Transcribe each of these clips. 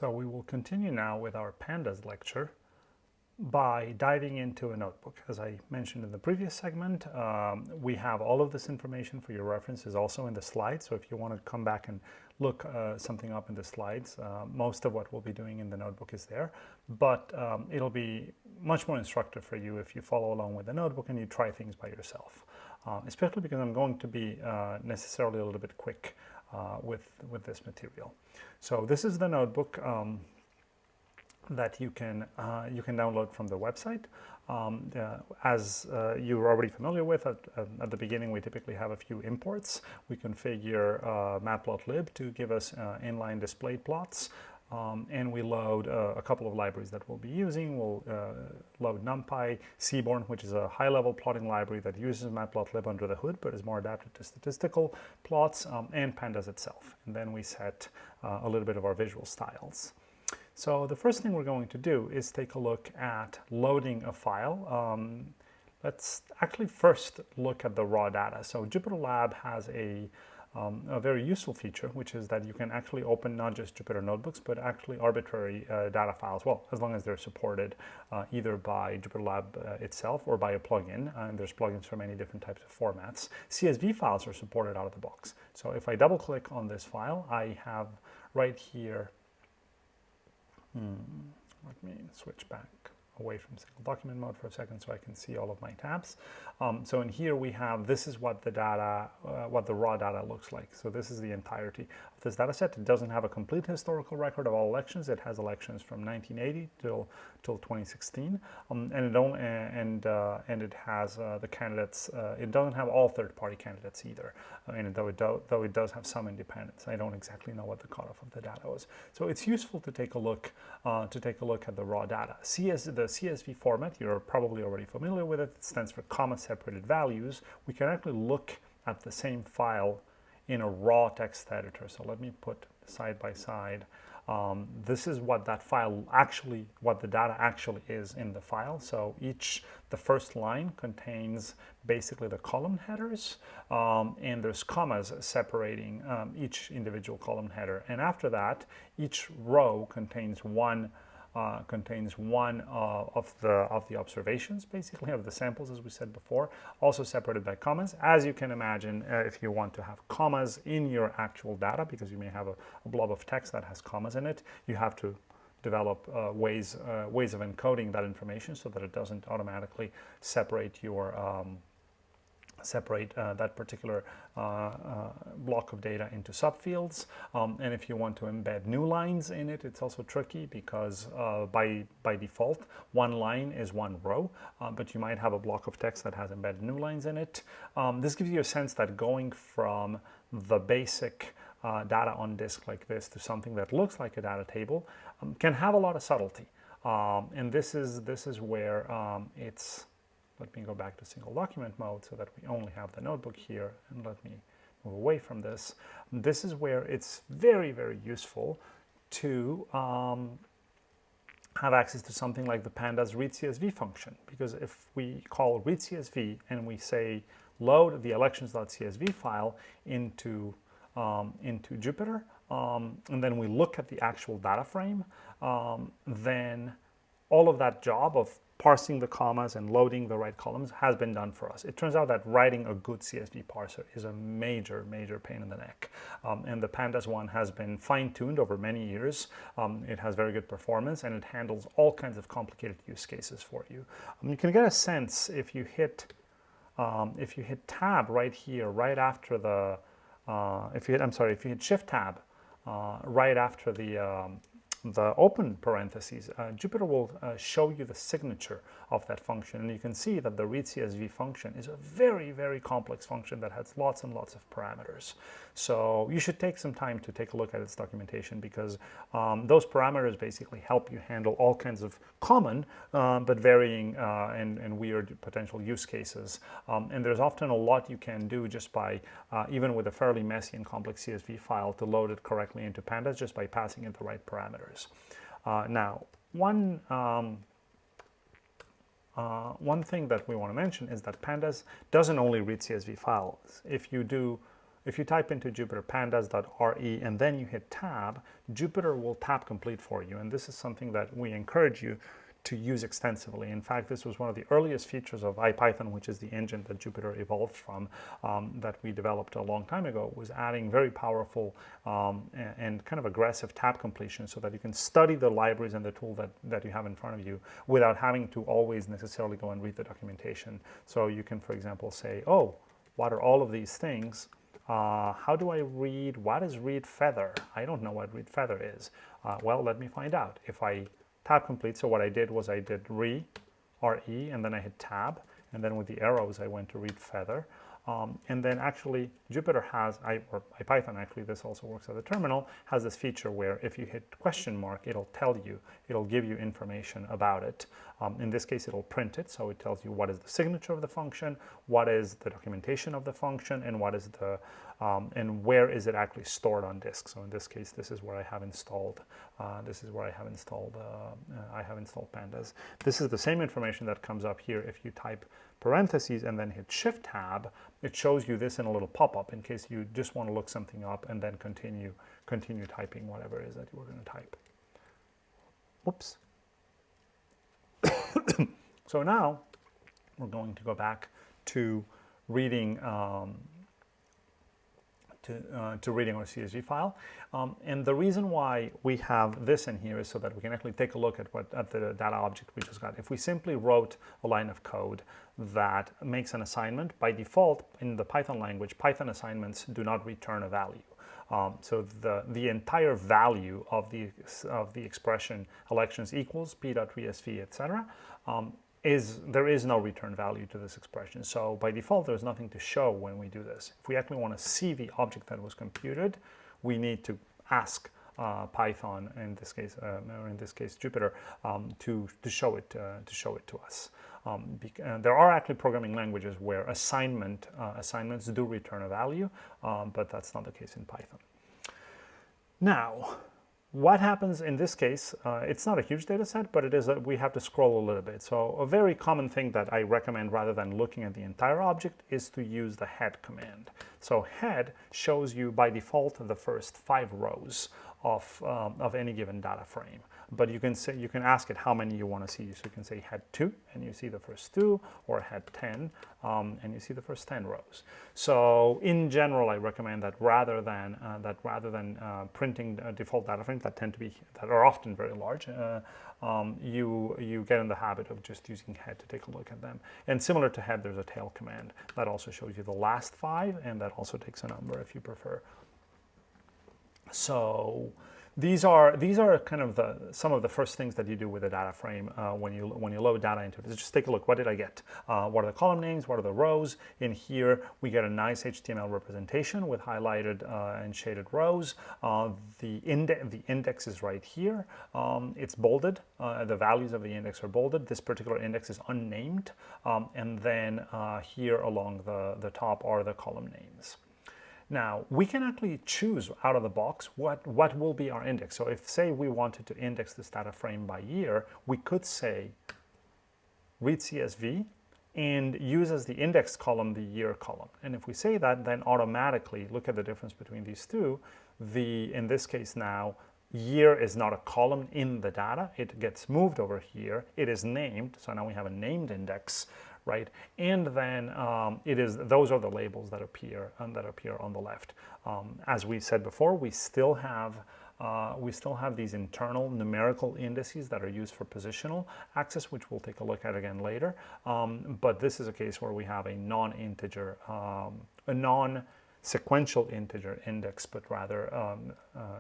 So we will continue now with our Pandas lecture by diving into a notebook. As I mentioned in the previous segment, we have all of this information for your reference is also in the slides. So if you want to come back and look something up in the slides, most of what we'll be doing in the notebook is there. But it'll be much more instructive for you if you follow along with the notebook and you try things by yourself, especially because I'm going to be necessarily a little bit quick with this material. So this is the notebook that you can download from the website. As you're already familiar with, at the beginning we typically have a few imports. We configure matplotlib to give us inline display plots. And we load a couple of libraries that we'll be using. We'll load NumPy, Seaborn, which is a high-level plotting library that uses matplotlib under the hood, but is more adapted to statistical plots, and Pandas itself. And then we set a little bit of our visual styles. So the first thing we're going to do is take a look at loading a file. Let's actually first look at the raw data. So JupyterLab has a very useful feature, which is that you can actually open not just Jupyter notebooks, but actually arbitrary data files, well, as long as they're supported either by JupyterLab itself or by a plugin. And there's plugins for many different types of formats. CSV files are supported out of the box. So if I double click on this file, I have right here, let me switch back away from single document mode for a second so I can see all of my tabs. So in here we have, this is what the data, what the raw data looks like. So this is the entirety of this data set. It doesn't have a complete historical record of all elections. It has elections from 1980 till 2016, and it has the candidates. It doesn't have all third-party candidates either, and though it does have some independents. I don't exactly know what the cutoff of the data was. So it's useful to take a look at the raw data. The CSV format, you're probably already familiar with it. It stands for comma-separated values. We can actually look at the same file in a raw text editor. So let me put side by side. This is what that file actually, what the data actually is in the file. So the first line contains basically the column headers, and there's commas separating each individual column header. And after that, each row contains one of the observations, basically, of the samples, as we said before, also separated by commas. As you can imagine, if you want to have commas in your actual data, because you may have a blob of text that has commas in it, you have to develop ways of encoding that information so that it doesn't automatically separate your that particular block of data into subfields. And if you want to embed new lines in it, it's also tricky because by default, one line is one row, but you might have a block of text that has embedded new lines in it. This gives you a sense that going from the basic data on disk like this to something that looks like a data table can have a lot of subtlety. And this is where it's. Let me go back to single document mode so that we only have the notebook here, and let me move away from this. This is where it's very, very useful to have access to something like the Pandas readCSV function, because if we call readCSV and we say load the elections.csv file into Jupyter, and then we look at the actual data frame, then all of that job of parsing the commas and loading the right columns has been done for us. It turns out that writing a good CSV parser is a major, major pain in the neck. And the Pandas one has been fine-tuned over many years. It has very good performance, and it handles all kinds of complicated use cases for you. You can get a sense if you hit tab right here, right after the, if you hit shift tab right after the open parentheses, Jupyter will show you the signature of that function. And you can see that the readCSV function is a very, very complex function that has lots and lots of parameters. So you should take some time to take a look at its documentation, because those parameters basically help you handle all kinds of common but varying and weird potential use cases. And there's often a lot you can do just by, even with a fairly messy and complex CSV file, to load it correctly into Pandas just by passing in the right parameters. Now, one thing that we want to mention is that Pandas doesn't only read CSV files. If you do if you type into Jupyter pandas.re and then you hit tab, Jupyter will tab complete for you. And this is something that we encourage you to use extensively. In fact, this was one of the earliest features of IPython, which is the engine that Jupyter evolved from, that we developed a long time ago, was adding very powerful and kind of aggressive tab completion so that you can study the libraries and the tool that you have in front of you without having to always necessarily go and read the documentation. So you can, for example, say, oh, what are all of these things? How do I read? What is read feather? I don't know what read feather is. Well, let me find out. If I tab complete, so what I did was I did R-E, and then I hit tab, and then with the arrows I went to read feather. And then actually Jupyter has, or IPython actually, this also works at the terminal, has this feature where if you hit question mark, it'll tell you, it'll give you information about it. In this case, it'll print it, so it tells you what is the signature of the function, what is the documentation of the function, and what is the, and where is it actually stored on disk. So in this case, this is where I have installed, I have installed Pandas. This is the same information that comes up here if you type parentheses and then hit Shift Tab. It shows you this in a little pop-up in case you just want to look something up and then continue typing whatever it is that you were going to type. Whoops. So now we're going to go back to reading to reading our CSV file, and the reason why we have this in here is so that we can actually take a look at the data object we just got. If we simply wrote a line of code that makes an assignment, by default in the Python language, Python assignments do not return a value. So the entire value of the expression elections equals p.resv, etc. There is no return value to this expression. So by default, there's nothing to show when we do this. If we actually want to see the object that was computed, we need to ask Python, in this case, or in this case Jupyter, to show it to us. There are actually programming languages where assignments do return a value, but that's not the case in Python. Now, what happens in this case, it's not a huge data set, but it is we have to scroll a little bit. So a very common thing that I recommend rather than looking at the entire object is to use the head command. So head shows you by default the first 5 rows of any given data frame. But you can ask it how many you want to see. So you can say head 2 and you see the first 2, or head 10 and you see the first 10 rows. So in general, I recommend that rather than printing default data frames that are often very large, you get in the habit of just using head to take a look at them. And similar to head, there's a tail command that also shows you the last 5, and that also takes a number if you prefer. So these are kind of some of the first things that you do with a data frame when you load data into it. Just take a look. What did I get? What are the column names? What are the rows? In here, we get a nice HTML representation with highlighted and shaded rows. The index is right here. It's bolded. The values of the index are bolded. This particular index is unnamed. And then here along the top are the column names. Now, we can actually choose out of the box what will be our index. So if, say, we wanted to index this data frame by year, we could say read CSV and use as the index column the year column. And if we say that, then automatically, look at the difference between these two. In this case now, year is not a column in the data. It gets moved over here. It is named. So now we have a named index, right? And then those are the labels that appear on the left. As we said before, we still have these internal numerical indices that are used for positional access, which we'll take a look at again later. But this is a case where we have a non-integer, a non-sequential integer index, but rather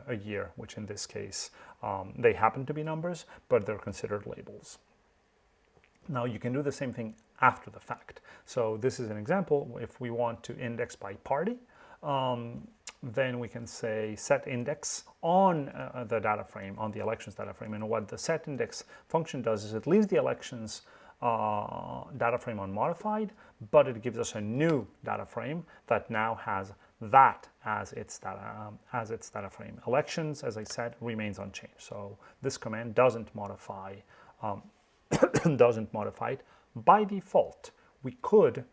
a year, which in this case, they happen to be numbers, but they're considered labels. Now you can do the same thing after the fact. So this is an example. If we want to index by party, then we can say set index on the data frame, on the elections data frame. And what the set index function does is it leaves the elections data frame unmodified, but it gives us a new data frame that now has that as its data frame. Elections, as I said, remains unchanged. So this command doesn't modify it. By default, we could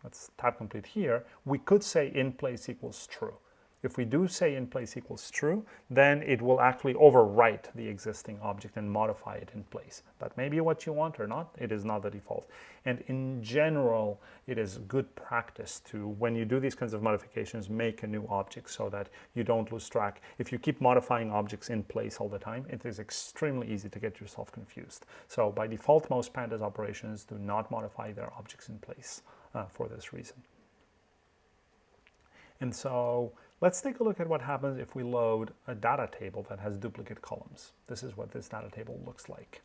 let's tab complete here, we could say in place equals true. If we do say in place equals true, then it will actually overwrite the existing object and modify it in place. That may be what you want or not. It is not the default. And in general, it is good practice to, when you do these kinds of modifications, make a new object so that you don't lose track. If you keep modifying objects in place all the time, it is extremely easy to get yourself confused. So by default, most Pandas operations do not modify their objects in place for this reason. And so let's take a look at what happens if we load a data table that has duplicate columns. This is what this data table looks like.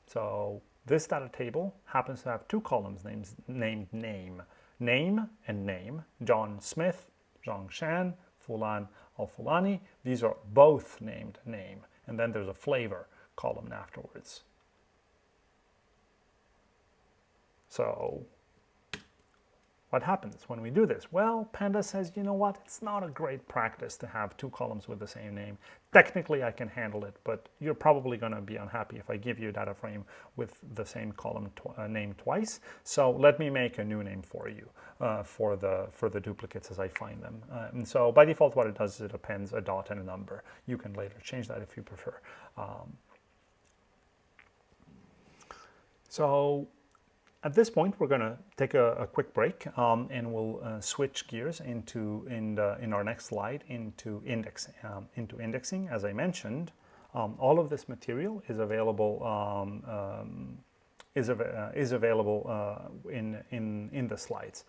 So this data table happens to have two columns named name. Name and name. John Smith, Zhang Shan, Fulan Al-Fulani. These are both named name. And then there's a flavor column afterwards. So what happens when we do this? Well, Pandas says, you know what, it's not a great practice to have two columns with the same name. Technically, I can handle it, but you're probably going to be unhappy if I give you a data frame with the same column name twice. So let me make a new name for you for the duplicates as I find them. And so by default, what it does is it appends a dot and a number. You can later change that if you prefer. So at this point, we're going to take a quick break, and we'll switch gears in our next slide into indexing. As I mentioned, all of this material is available in the slides.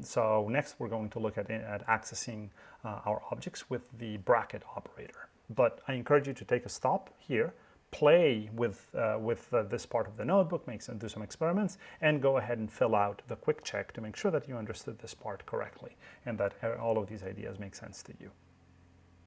So next, we're going to look at accessing our objects with the bracket operator. But I encourage you to take a stop here, play with this part of the notebook, do some experiments, and go ahead and fill out the quick check to make sure that you understood this part correctly and that all of these ideas make sense to you.